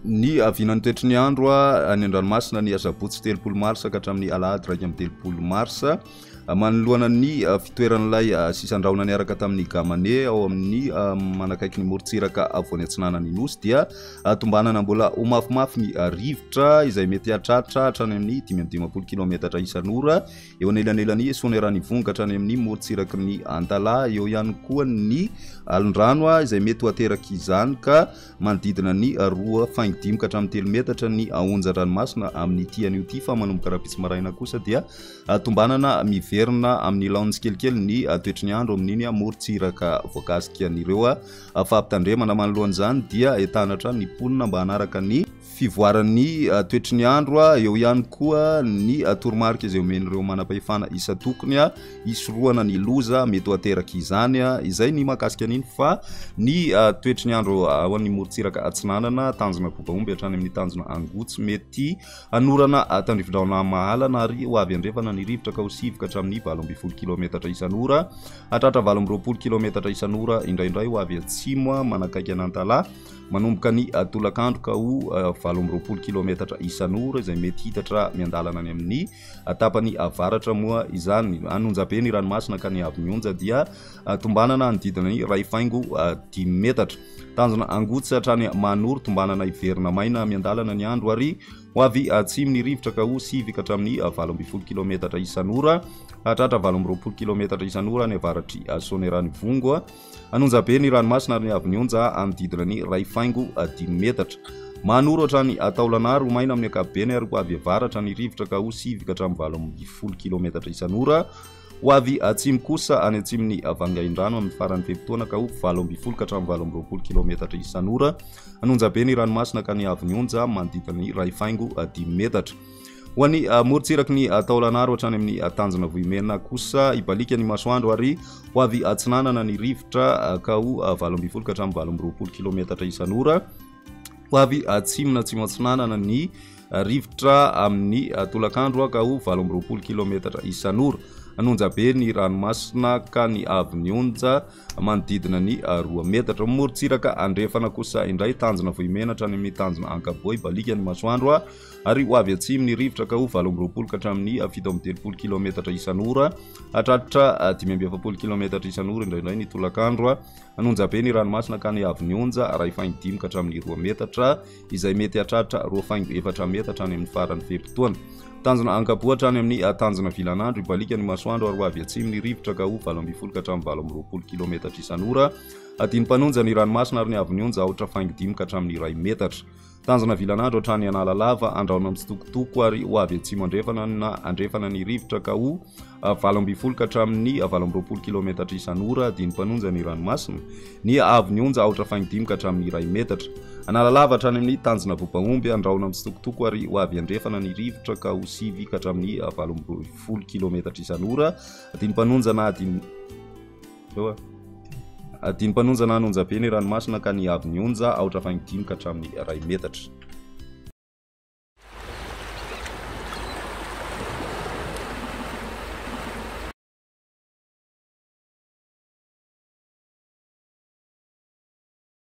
ny avinan'ny toetry ny andro any an-dranomasina ny asabotsy 30 marsa ka hatramin'ny alahady 30 marsa manoloana ny fitoeran'ilay sisandraona niaraka tamin'ny gamane ao amin'ny manakaiky ny morontsiraka avoany atsinanany nosy dia tombanana mbola ho mafimafy ny rivotra izay mety hatratra hatrany amin'ny 5-10 kilometatra isan'ora eo anelanelany sonerany vonga hatrany amin'ny morontsiraky ny antala eo ihany koa ny alondrano izay mety ho ateraka izany ka manodidina ny 2.5 ka hatramin'ny 3 metatra ny aonjan-dranomasina amin'ny tian'io ty fa manomboka rahampitsy maraina kosa dia tombanana miverina amin'ny laonzy kelikely ny toetry ny andro amin'iny morontsiraka voakasika an'ireo fampitandremana manoloan'izany dia etanatra ny ponina mba hanaraka ny fivoaran'ny toetry ny andro eo ihany koa ny toromarika izay omen'ireo manam-pahefana isa-tokony isorohana ny loza mety ho ateraka izany izay ny mahakasika an'iny fa ny toetry ny andro ao amin'ny morontsiraka atsinanana tanjona bobaomby hatrany amin'ny tanjona angotsy mety hanorana tandrifon-drahona mahalana ary ho avy andrefana ny rivotra ka ho sivoka hatramin'ny 20 kilometatra isan'ora hatratra 20 kilometatra isan'ora indraindray ho avy atsimo manakaiky an'antala manomboka ny tolakandro ka ho 20 kilometatra isan'ora izay mety hitatra miandalana any amin'ny tapany avaratra moa izany anonjabe ny ranomasina ka ny avy mionja dia tombanana anodidina ny ray faingo 10 metatra tanjona angotsy hatrany manoro tombanana iverina maina miandalana ny andro ary ho avy atsimo ny rivotra ka ho sivika hatramin'ny 20 kilometatra isan'ora hatratra 20 kilometatra isan'ora ny avaratry sonerany vongo anonjabe ny ranomasina ary ny avy mionja anodidina ny ray faingo 10 metatra manoro hatrany taolana ary ho maina amin'ny ankapobeny ary ho avy avaratra ny rivotra ka ho sivika hatramin'ny 20 kilometatra isan'ora ho avy atsimo kosa any atsimony vangain-drano amin'ny faran'ny fepitoana ka ho 20 ka hatramin'ny 20 kilometatra isan'ora anonjabe ny ranomasina ka ny avy mionja manodidina ny ray faingo 10 metatra ho an'ny morontsiraky ny taolanaro hatrany amin'ny tanjona vohimena kosa ibalika ny masoandro ary ho avy atsinanana ny rivotra ka ho 20 ka hatramin'ny 20 kilometatra isan'ora ho avy atsimona atsimo atsinanana ny rivotra amin'ny tolakandro ka ho 20 kilometatra isan'ora anonjabe ny ranomasina ka ny avy mionja manodidina ny 2 metatra morontsiraka andrefana kosa indray tanjona vohimena hatrany amin'ny tanjona ankaboa ibalika ny masoandro ary ho avy atsimo ny rivotra ka ho 20 ka hatramin'ny 17 kilometatra isan'ora hatratra 17 kilometatra isan'ora indraindray ny tolakandro anonjabe ny ranomasina ka ny avy mionja ray faingo 10 ka hatramin'ny 2 metatra izay mety hatratra 2 faingo 4 metatra any amin'ny faran'ny fepitoana tanjona ankaboa hatrany amin'ny tanjona vilanandro ibalika ny masoandro ary ho avy atsimo ny rivotra ka ho 20 ka hatramin'ny 20 kilometatra isan'ora adiny-panonja ny ranomasina ary ny avy mionja aotra faingo 10 ka hatramin'ny 1 metatra tanjona vilanandro hatrany analalava andraona amin'ny tsitokotoko ary ho avy atsimo andrefana ny rivotra ka ho 20 ka hatramin'ny 20 kilometatra isan'ora adiny-panonja ny ranomasina ny avy mionja aotra faingo 10 ka hatramin'ny 1 metatra analalava hatrany amin'ny tanjona vobaomby andraona amin'ny tsitokotoko ary ho avy andrefana ny rivotra ka ho 9 ka hatramin'ny 20 kilometatra isan'ora adiny-panonja na adiny-panonja na anonjabe ny ranomasina ka ny avy mionja aotra faingo 10 ka hatramin'ny 1 metatra